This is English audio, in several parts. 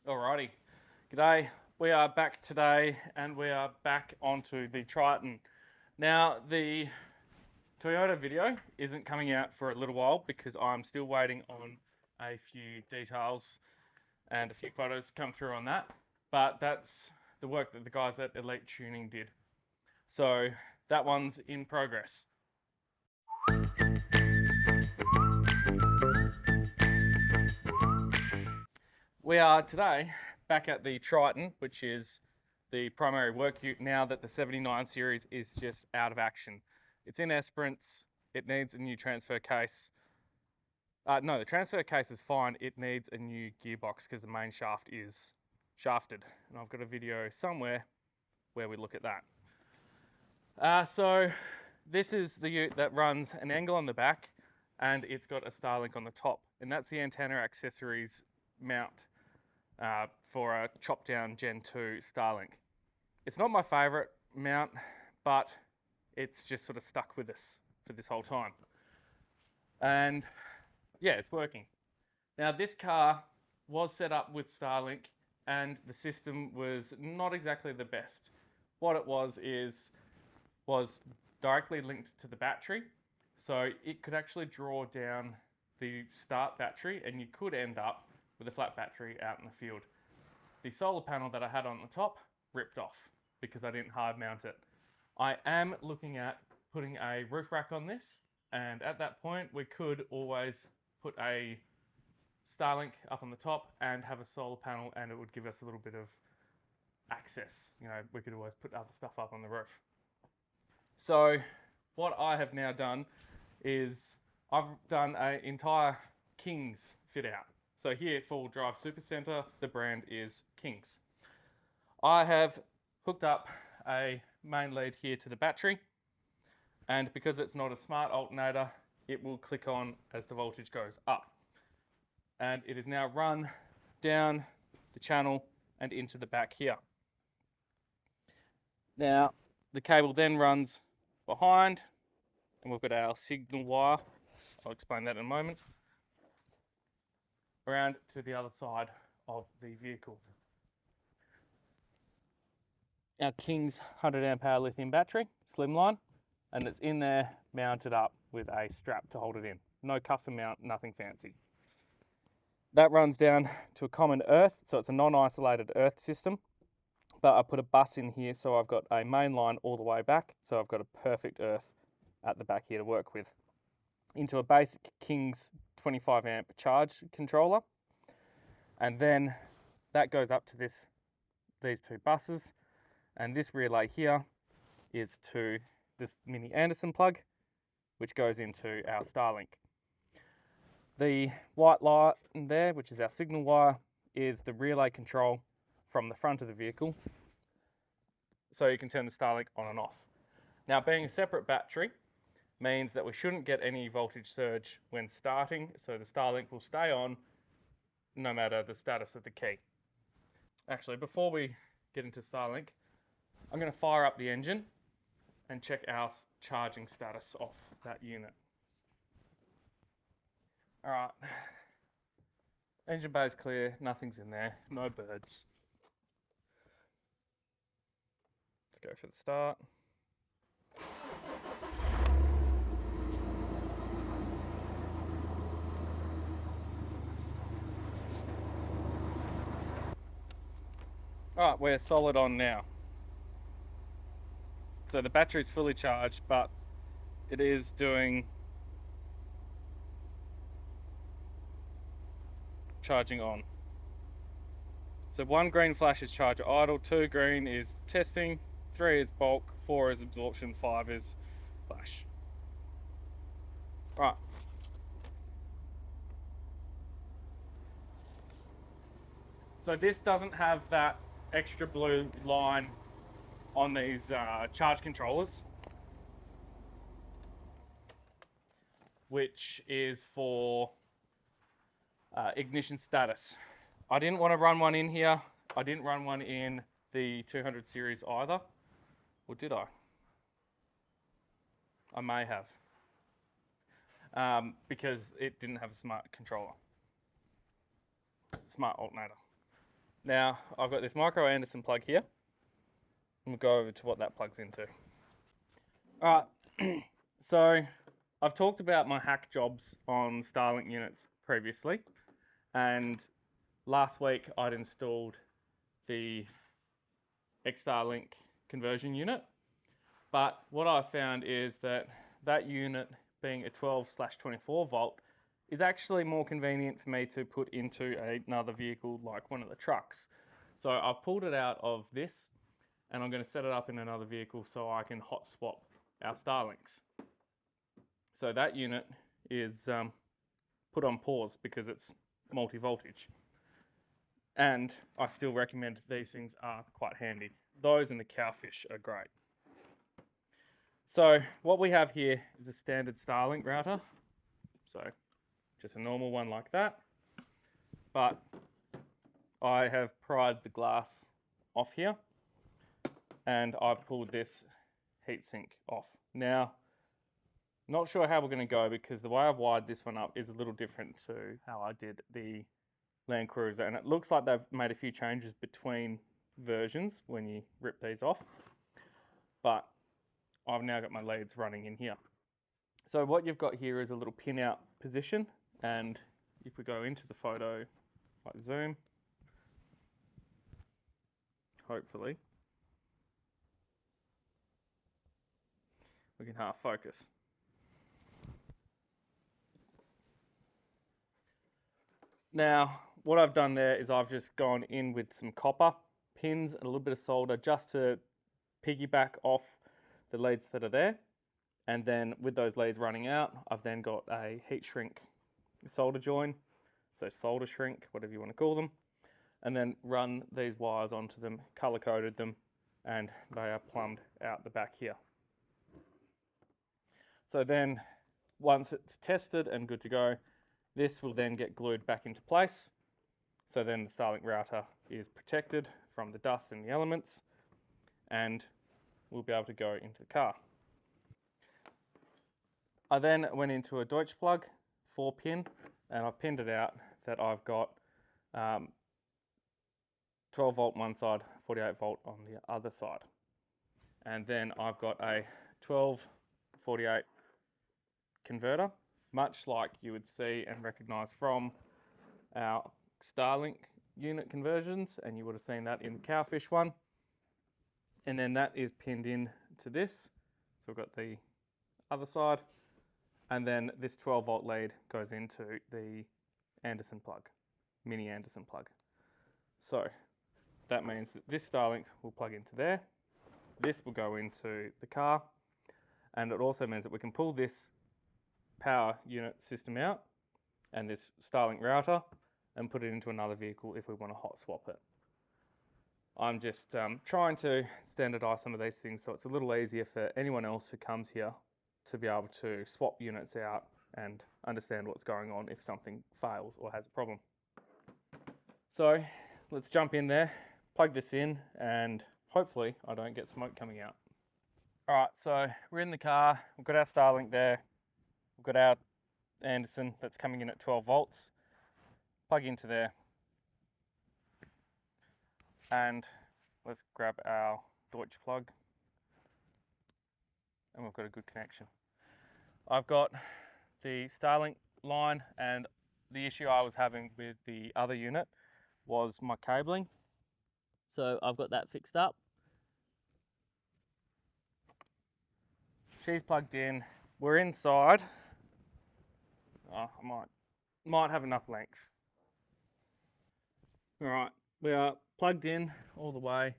Alrighty, g'day. We are back today and we are back onto the Triton. Now, the Toyota video isn't coming out for a little while because I'm still waiting on a few details and a few photos to come through on that. But that's the work that the guys at Elite Tuning did. So that one's in progress. We are today back at the Triton, which is the primary work ute now that the 79 series is just out of action. It's in Esperance. It needs a new transfer case. No, the transfer case is fine. It needs a new gearbox because the main shaft is shafted. And I've got a video somewhere where we look at that. So this is the ute that runs an angle on the back and it's got a Starlink on the top. And that's the antenna accessories mount for a chop down Gen 2 Starlink. It's not my favorite mount, but it's just sort of stuck with us for this whole time. And yeah, it's working. Now this car was set up with Starlink and the system was not exactly the best. What it was directly linked to the battery. So it could actually draw down the start battery and you could end up with a flat battery out in the field. The solar panel that I had on the top ripped off because I didn't hard mount it. I am looking at putting a roof rack on this, and at that point we could always put a Starlink up on the top and have a solar panel, and it would give us a little bit of access. You know, we could always put other stuff up on the roof. So what I have now done is I've done an entire Kings fit out. So here, four-wheel drive super center, the brand is Kings. I have hooked up a main lead here to the battery, and because it's not a smart alternator, it will click on as the voltage goes up. And it is now run down the channel and into the back here. Now, the cable then runs behind, and we've got our signal wire. I'll explain that in a moment. Around to the other side of the vehicle. Our King's 100 amp hour lithium battery, slimline, and it's in there mounted up with a strap to hold it in. No custom mount, nothing fancy. That runs down to a common earth, so it's a non-isolated earth system, but I put a bus in here so I've got a main line all the way back, so I've got a perfect earth at the back here to work with. Into a basic King's 25 amp charge controller, and then that goes up to these two buses, and this relay here is to this mini Anderson plug, which goes into our Starlink. The white light there, which is our signal wire, is the relay control from the front of the vehicle, so you can turn the Starlink on and off. Now, being a separate battery means that we shouldn't get any voltage surge when starting, so the Starlink will stay on no matter the status of the key. Actually, before we get into Starlink, I'm going to fire up the engine and check our charging status off that unit. All right, engine bay is clear, nothing's in there, no birds. Let's go for the start. All right, we're solid on now. So the battery's fully charged, but it is doing charging on. So 1 green flash is charger idle, 2 green is testing, 3 is bulk, 4 is absorption, 5 is flash. Right. So this doesn't have that extra blue line on these charge controllers, which is for ignition status. I didn't want to run one in here. I didn't run one in the 200 series either. Or did I? I may have. Because it didn't have a smart controller. Smart alternator. Now I've got this micro Anderson plug here. And we'll go over to what that plugs into. All right, so I've talked about my hack jobs on Starlink units previously, and last week I'd installed the Starlink conversion unit. But what I've found is that that unit, being a 12/24 volt, is actually more convenient for me to put into another vehicle like one of the trucks. So I've pulled it out of this and I'm going to set it up in another vehicle so I can hot swap our Starlinks. So that unit is put on pause because it's multi-voltage. And I still recommend these things are quite handy. Those and the cowfish are great. So what we have here is a standard Starlink router. So just a normal one like that. But I have pried the glass off here and I've pulled this heatsink off. Now, not sure how we're going to go because the way I've wired this one up is a little different to how I did the Land Cruiser, and it looks like they've made a few changes between versions when you rip these off, but I've now got my leads running in here. So what you've got here is a little pin out position, and if we go into the photo, like zoom, hopefully we can half focus. Now, what I've done there is I've just gone in with some copper pins and a little bit of solder just to piggyback off the leads that are there. And then with those leads running out, I've then got a heat shrink solder join, so solder shrink, whatever you want to call them, and then run these wires onto them, color coded them, and they are plumbed out the back here. So then once it's tested and good to go, this will then get glued back into place. So then the Starlink router is protected from the dust and the elements, and we'll be able to go into the car. I then went into a Deutsch plug, 4-pin, and I've pinned it out that I've got 12 volt one side, 48 volt on the other side. And then I've got a 12/48 converter, much like you would see and recognize from our Starlink unit conversions, and you would have seen that in the cowfish one. And then that is pinned in to this. So we've got the other side, and then this 12 volt lead goes into the Anderson plug, mini Anderson plug. So that means that this Starlink will plug into there, this will go into the car, and it also means that we can pull this power unit system out and this Starlink router and put it into another vehicle if we want to hot swap it. I'm just trying to standardize some of these things so it's a little easier for anyone else who comes here to be able to swap units out and understand what's going on if something fails or has a problem. So let's jump in there, plug this in, and hopefully I don't get smoke coming out. All right, so we're in the car, we've got our Starlink there, we've got our Anderson that's coming in at 12 volts, plug into there, and let's grab our Deutsch plug, and we've got a good connection. I've got the Starlink line, and the issue I was having with the other unit was my cabling. So I've got that fixed up. She's plugged in. We're inside. Oh, I might have enough length. All right, we are plugged in all the way,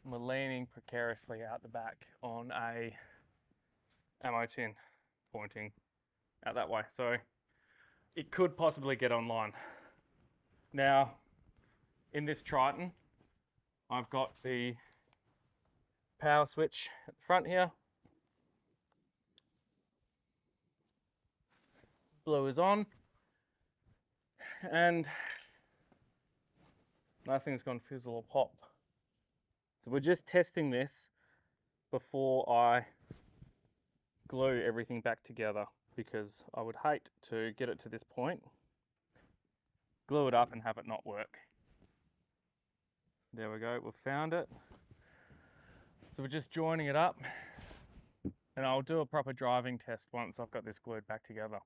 and we're leaning precariously out the back on a ammo tin pointing out that way. So it could possibly get online. Now, in this Triton, I've got the power switch at the front here. Blue is on, and nothing's gone fizzle or pop. So we're just testing this before I glue everything back together, because I would hate to get it to this point, glue it up and have it not work. There we go, we've found it. So we're just joining it up, and I'll do a proper driving test once I've got this glued back together.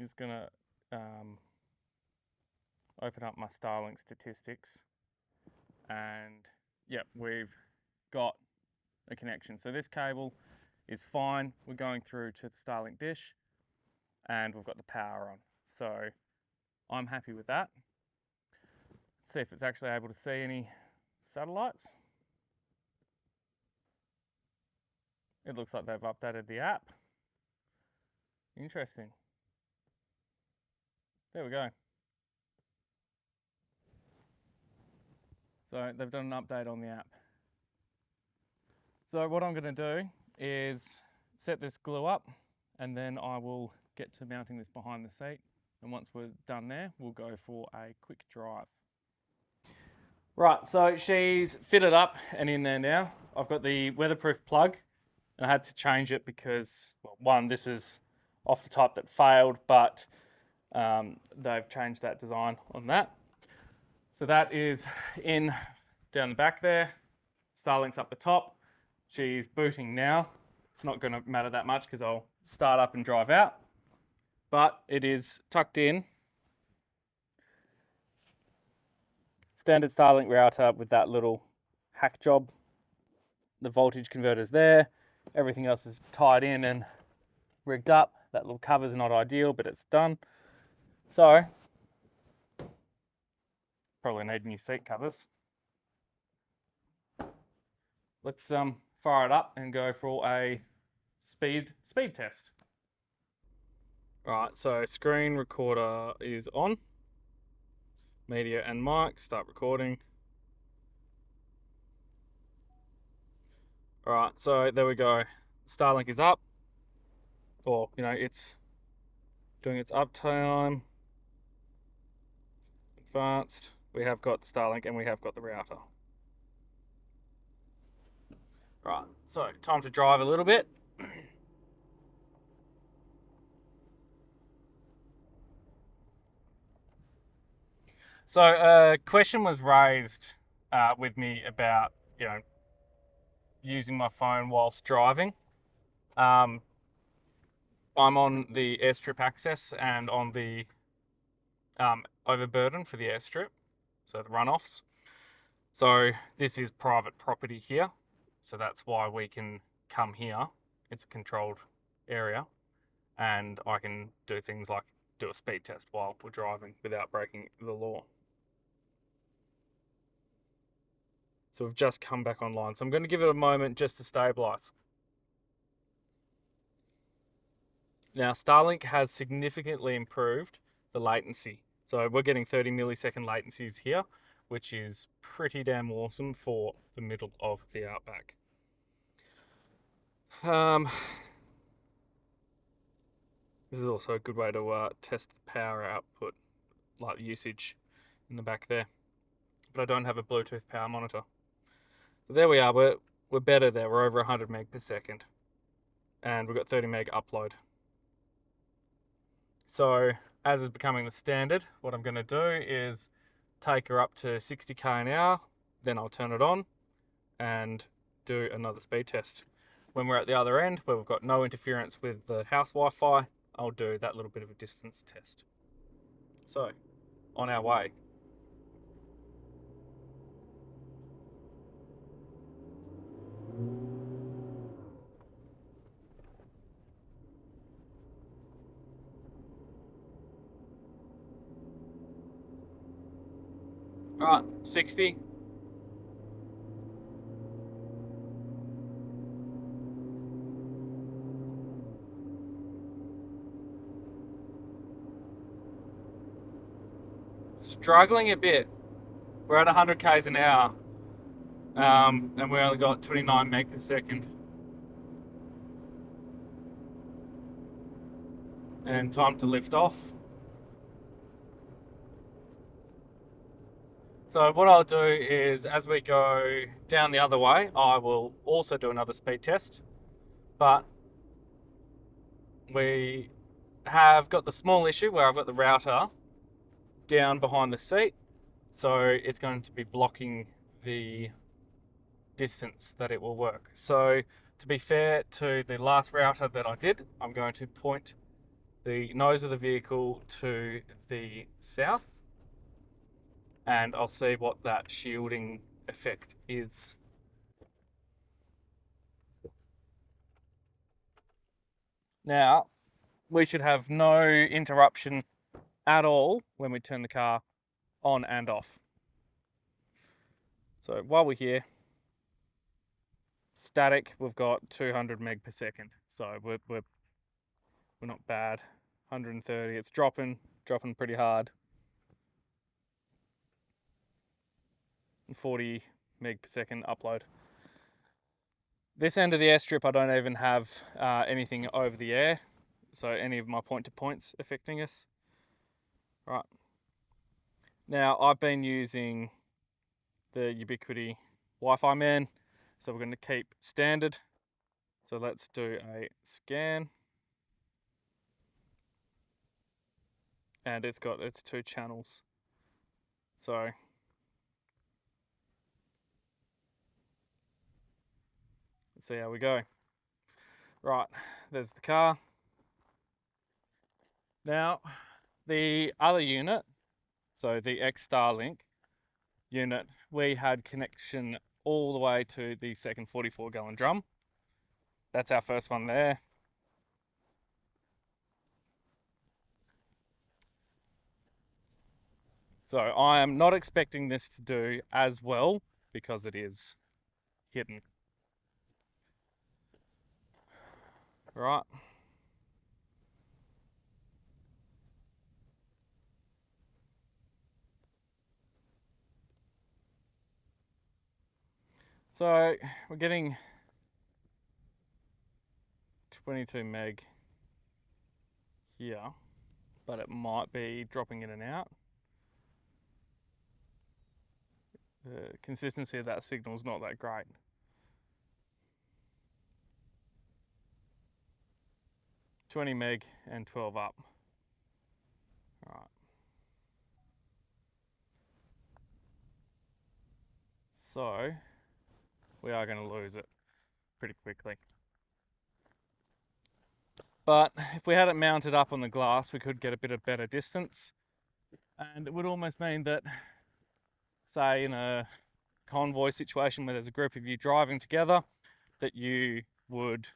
Just gonna open up my Starlink statistics, and yep, we've got a connection. So this cable is fine. We're going through to the Starlink dish, and we've got the power on. So I'm happy with that. Let's see if it's actually able to see any satellites. It looks like they've updated the app. Interesting. There we go. So they've done an update on the app. So what I'm going to do is set this glue up, and then I will get to mounting this behind the seat. And once we're done there, we'll go for a quick drive. Right, so she's fitted up and in there now. I've got the weatherproof plug, and I had to change it because, well, one, this is off the type that failed, but they've changed that design on that. So that is in down the back there. Starlink's up the top. She's booting now. It's not going to matter that much because I'll start up and drive out, but it is tucked in. Standard Starlink router with that little hack job. The voltage converter's there. Everything else is tied in and rigged up. That little cover's not ideal, but it's done. So, probably need new seat covers. Let's fire it up and go for a speed test. Right, so screen recorder is on. Media and mic, start recording. All right, so there we go. Starlink is up, or it's doing its uptime. Advanced. We have got Starlink and we have got the router. Right, so time to drive a little bit. So a question was raised with me about, using my phone whilst driving. I'm on the airstrip access and on the overburden for the airstrip, so the runoffs. So this is private property here, so that's why we can come here. It's a controlled area, and I can do things like do a speed test while we're driving without breaking the law. So we've just come back online. So I'm going to give it a moment just to stabilize. Now, Starlink has significantly improved the latency. So we're getting 30 millisecond latencies here, which is pretty damn awesome for the middle of the outback. This is also a good way to test the power output, like usage in the back there. But I don't have a Bluetooth power monitor. So there we are, we're better there. We're over 100 meg per second. And we've got 30 meg upload. So as is becoming the standard, what I'm going to do is take her up to 60k an hour, then I'll turn it on and do another speed test. When we're at the other end, where we've got no interference with the house Wi-Fi, I'll do that little bit of a distance test. So, on our way. Right, 60. Struggling a bit. We're at 100 k's an hour, and we only got 29 meg per second. And time to lift off. So what I'll do is, as we go down the other way, I will also do another speed test, but we have got the small issue where I've got the router down behind the seat, So it's going to be blocking the distance that it will work. So to be fair to the last router that I did, I'm going to point the nose of the vehicle to the south, and I'll see what that shielding effect is. Now, we should have no interruption at all when we turn the car on and off. So while we're here, static, we've got 200 meg per second. So we're not bad. 130, it's dropping pretty hard. 40 meg per second upload. This end of the airstrip, I don't even have anything over the air, so any of my point-to-points affecting us. Right. Now, I've been using the Ubiquiti Wi-Fi man, so we're going to keep standard. So let's do a scan. And it's got its 2 channels. So let's see how we go. Right, there's the car. Now, the other unit, so the Starlink unit, we had connection all the way to the second 44-gallon drum. That's our first one there. So I am not expecting this to do as well because it is hidden. Right. So we're getting 22 meg here, but it might be dropping in and out. The consistency of that signal is not that great. $20 meg and 12 up. All right. So we are going to lose it pretty quickly. But if we had it mounted up on the glass, we could get a bit of better distance. And it would almost mean that, say, in a convoy situation where there's a group of you driving together, that you would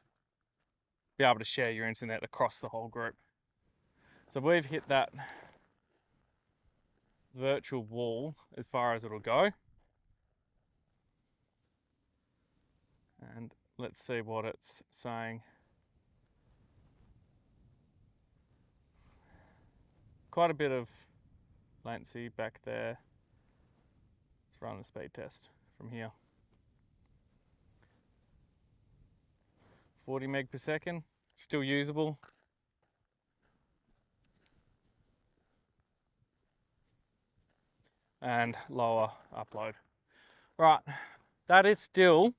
be able to share your internet across the whole group. So we've hit that virtual wall as far as it'll go. And let's see what it's saying. Quite a bit of latency back there. Let's run the speed test from here. 40 meg per second, still usable. And lower upload. Right, that is still,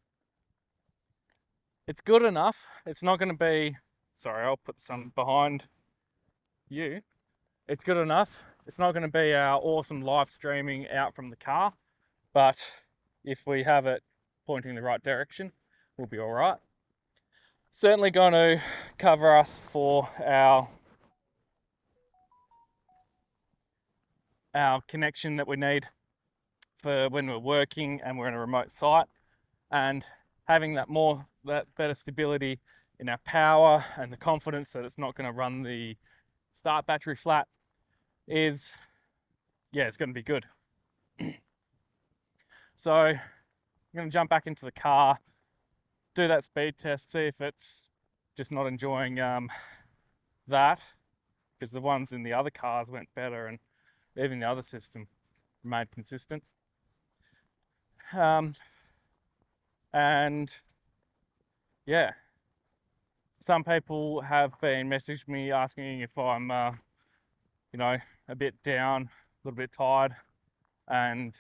it's good enough. It's not going to be, sorry, I'll put some behind you. It's good enough. It's not going to be our awesome live streaming out from the car, but if we have it pointing the right direction, we'll be all right. Certainly going to cover us for our connection that we need for when we're working and we're in a remote site, and having that better stability in our power and the confidence that it's not going to run the start battery flat is, yeah, it's going to be good. So I'm going to jump back into the car, do that speed test, see if it's just not enjoying that, because the ones in the other cars went better and even the other system remained consistent. And yeah, some people have been messaging me asking if I'm, you know, a bit down, a little bit tired, and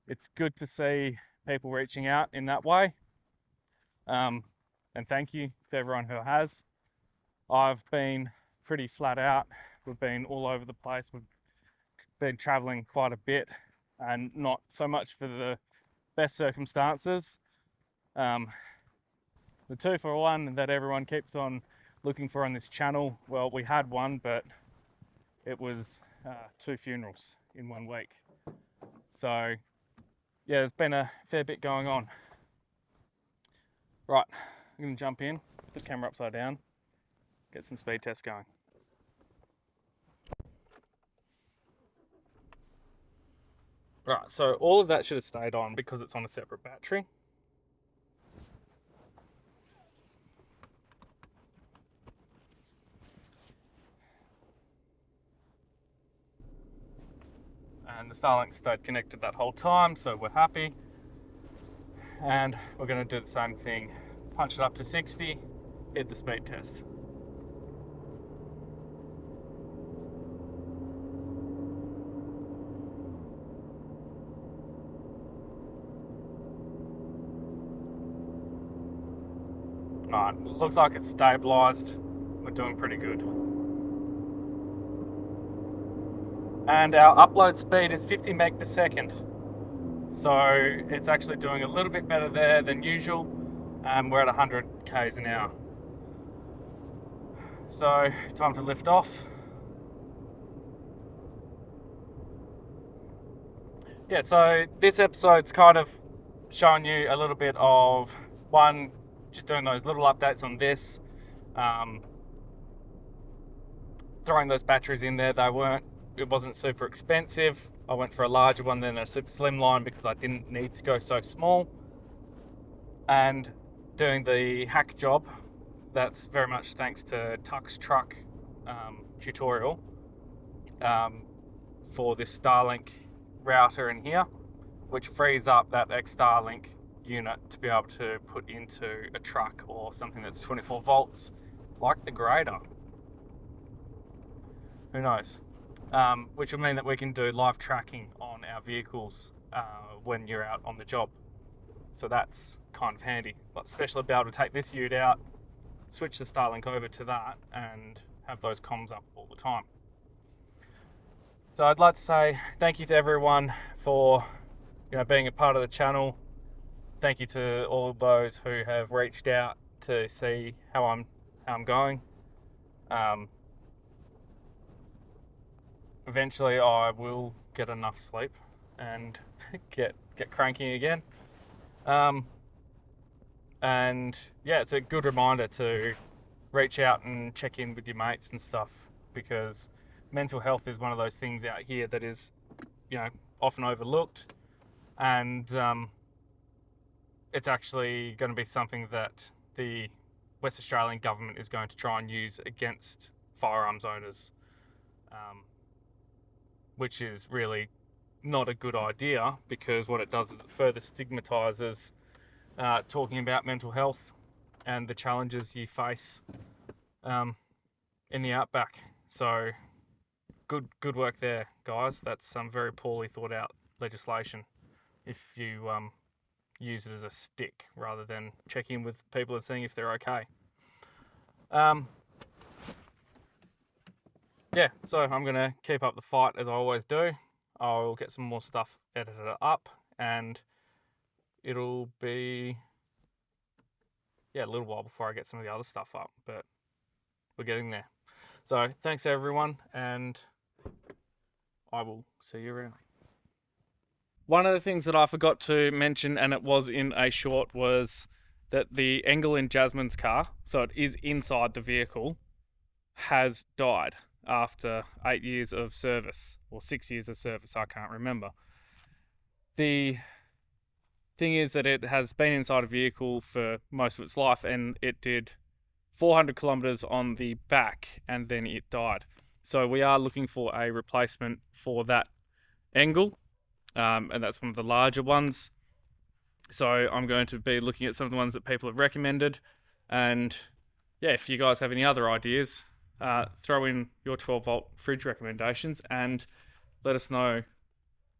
it's good to see people reaching out in that way. And thank you to everyone who has. I've been pretty flat out. We've been all over the place. We've been traveling quite a bit, and not so much for the best circumstances. The 2-for-1 that everyone keeps on looking for on this channel, well, we had one, but it was 2 funerals in 1 week. So yeah, there's been a fair bit going on. Right, I'm gonna jump in, put the camera upside down, get some speed tests going. Right, so all of that should have stayed on because it's on a separate battery. And the Starlink stayed connected that whole time, so we're happy. And we're going to do the same thing. Punch it up to 60, hit the speed test. Alright, looks like it's stabilised. We're doing pretty good. And our upload speed is 50 meg per second. So it's actually doing a little bit better there than usual. We're at 100 k's an hour. So time to lift off. Yeah, so this episode's kind of showing you a little bit of one, just doing those little updates on this, throwing those batteries in there. It wasn't super expensive. I went for a larger one than a super slim line because I didn't need to go so small. And doing the hack job, that's very much thanks to Tuck's truck tutorial for this Starlink router in here, which frees up that Starlink unit to be able to put into a truck or something that's 24 volts, like the grader. Who knows? Which will mean that we can do live tracking on our vehicles when you're out on the job. So that's kind of handy, but especially be able to take this ute out, switch the Starlink over to that, and have those comms up all the time. So I'd like to say thank you to everyone for being a part of the channel. Thank you to all of those who have reached out to see how I'm going. Eventually I will get enough sleep and get cranky again. And yeah, it's a good reminder to reach out and check in with your mates and stuff, because mental health is one of those things out here that is, often overlooked, and it's actually going to be something that the West Australian government is going to try and use against firearms owners, which is really not a good idea, because what it does is it further stigmatises talking about mental health and the challenges you face in the outback. So good work there, guys. That's some very poorly thought out legislation if you use it as a stick rather than checking in with people and seeing if they're okay. Yeah, so I'm going to keep up the fight as I always do. I'll get some more stuff edited up, and it'll be a little while before I get some of the other stuff up, but we're getting there. So thanks everyone, and I will see you around. One of the things that I forgot to mention, and it was in a short, was that the Engel in Jasmine's car, so it is inside the vehicle, has died after 8 years of service, or 6 years of service, I can't remember. The thing is that it has been inside a vehicle for most of its life, and it did 400 kilometers on the back and then it died. So we are looking for a replacement for that Engel, and that's one of the larger ones. So I'm going to be looking at some of the ones that people have recommended, and yeah, if you guys have any other ideas, throw in your 12 volt fridge recommendations and let us know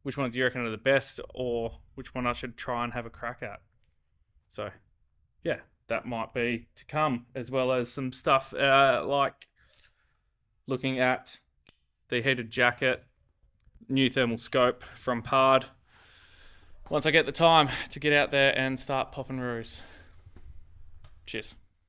which ones you reckon are the best, or which one I should try and have a crack at. So yeah, that might be to come, as well as some stuff like looking at the heated jacket, new thermal scope from Pard once I get the time to get out there and start popping roos. Cheers.